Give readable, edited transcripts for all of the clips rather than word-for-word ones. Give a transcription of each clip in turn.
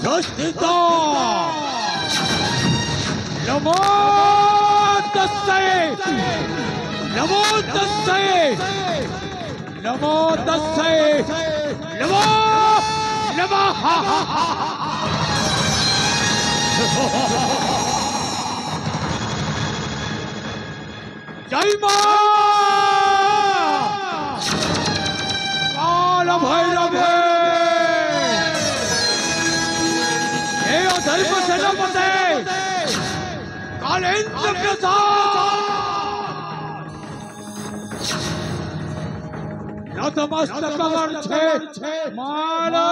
Justita! Namo Tassai! Namo Tassai! Namo Tassai! Namo! Namo! Jai Ma! Kala Bhairave! धर्म सेनापति कालेंद्र प्रसाद नतमस्तक छे माला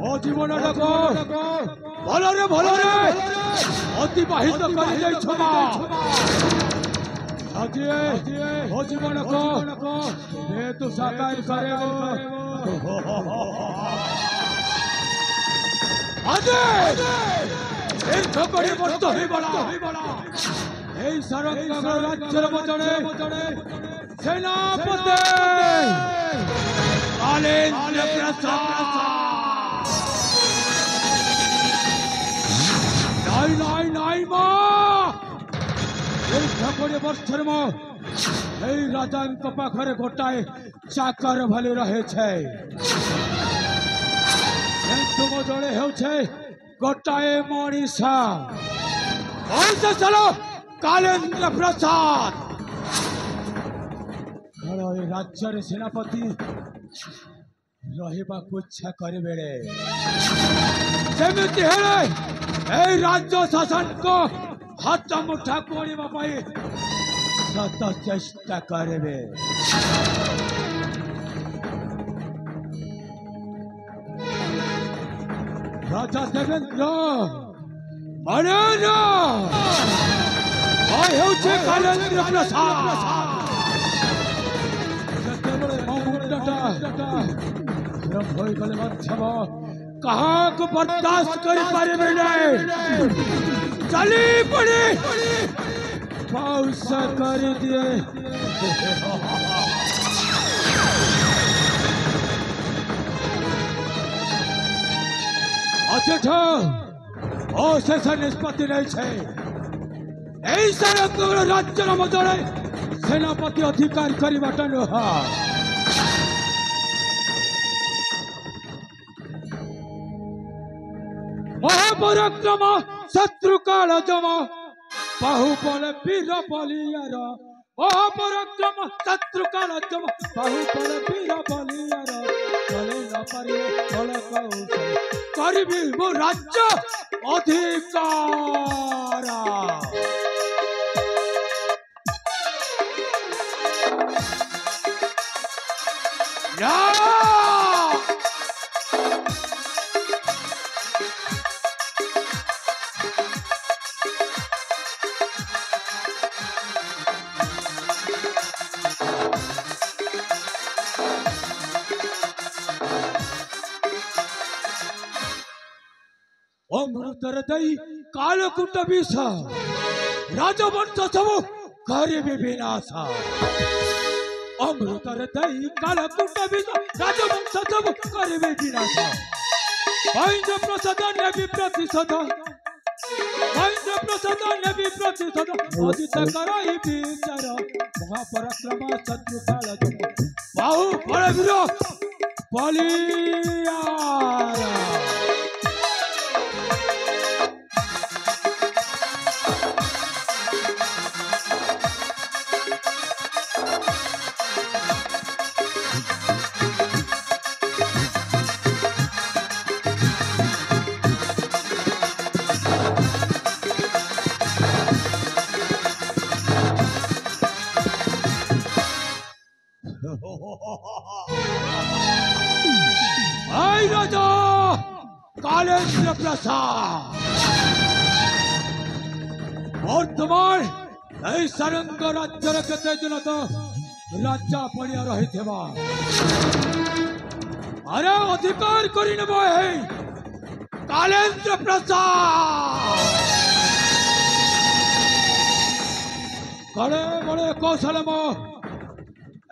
ओ जीवन भलो रे अतिबाहित कर हो जीवन को ये तो साकार करेगा अजय एक ठोकरी मस्त ही बड़ा ए सरंग राज्य बचने सेनापति कालेंद्र प्रसाद नाई मां এই ঠাকুরে বর্ষর্ম এই রাজাঙ্ক পাখরে গোটায় চাকর ভালে রহেছে কিন্তু মজড়ে হেউছে গোটায় মଣିষা ওইসে চলো কালেন্দ্র প্রসাদ ঘর এই রাজ্যের সেনাপতি রহিବାକୁ ইচ্ছা କରିବେଳେ ସେମିତି ହେଲେ এই রাজ্য শাসনକୁ हाथ मुठा कोड़ी बापाई सत चेष्टा करबे राजा देवेंद्र मरेना आय होचे कालेंद्र प्रसाद जतेबळे मुंडटा रम होई गले मध्यम कहाँ को बर्दाश्त कर पारे नहीं चली पड़ी पाउस कर दिए अच्छा ओ शेष निष्पत्ति नहीं छे ऐसा राज्य मजरे सेनापति अधिकार करवाटा नुहा महापराक्रम शत्रु काल जम बाहुबल वीर बलियार महापराक्रम शत्रु काल जम बाहुबल वीर बलियार चले न पारे बल कौशल करबी मो राज्य अधिकार ना अमृतर दई कालकूट विष राजवंश सब करे विनाश अमृतर दई कालकूट विष राजवंश सब करे विनाश वैद्य प्रसाद नेबी प्रतिशोध वैद्य प्रसाद नेबी प्रतिशोध अजित कराई विचार महापराक्रम शत्रु काल बाहु बलवीर बलियार आई राजा कालेंद्र प्रसाद वर्तमान এই সারঙ্গ রাজ্যর কেতে দিন তো রাজা পড়িয়া রহিথিবা আরে অধিকার করি নেব এই কালেন্দ্র প্রসাদ কড়ে বড়ে কৌশলম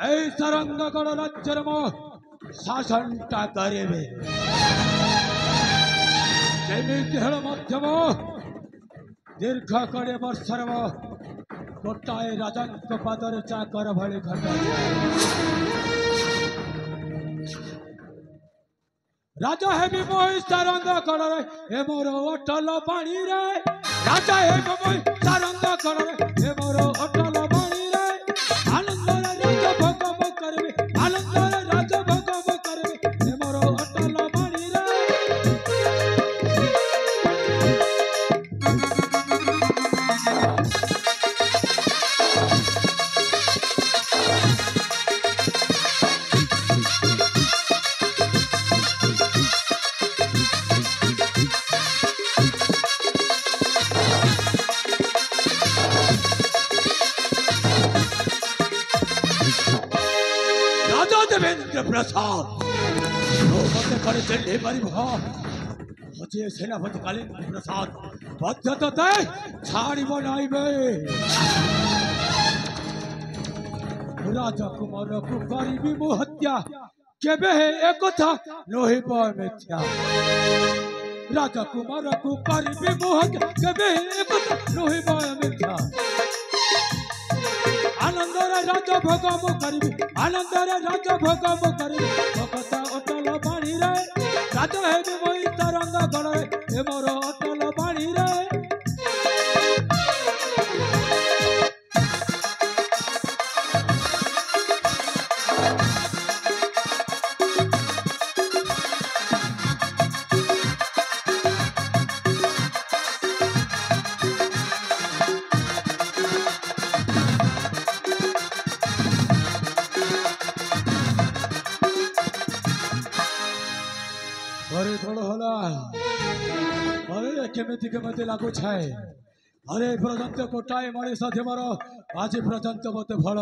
এই সারঙ্গগড় রাজ্যের শাসনটা করিবে যেমিতি হেল মধ্যম দীর্ঘ করে বর্ষর গোটাଏ ରାଜାଙ୍କ ପାଦରେ ଚାକର ଭଳି ଘଟ ରାଜା ହେବି ମୁଁ ସାରଙ୍ଗ କଳରେ ଏ ମୋର ଅଟଲ ପାଣିରେ ରାଜା ହେବି ମୁଁ ସାରଙ୍ଗ କଳରେ ଏ ମୋର ଅଟଲ ପାଣିରେ ଆନନ୍ଦରେ ରାଜ ଭୋଗ ମୁଁ କରିବି ଆନନ୍ଦରେ ରାଜ ଭୋଗ ମୁଁ କରିବି ଏ ମୋର ଅଟଲ ପାଣିରେ देवेंद्र प्रसाद मते करे चले परिभ अजे सेनापति कालिंद प्रसाद बद्धते छाड़िब नाइबे राजकुमार को करिबी मु हत्या केबे ए कथा नहिब मिथ्या राजकुमार को करिबी मु हत्या केबे ए कथा नहिब मिथ्या आनंदरे राज भोग मु करिबी आनंदरे राज भोग मु करिबी भगत अटल पानी रे राज हेबी मोई तरंग गणे ए मोर अटल पानी रे अरे थोड़ा होला अरे केमिति लागू छाए अरे पर्यंत गोटाए मनीष आज पर्यंत मत भल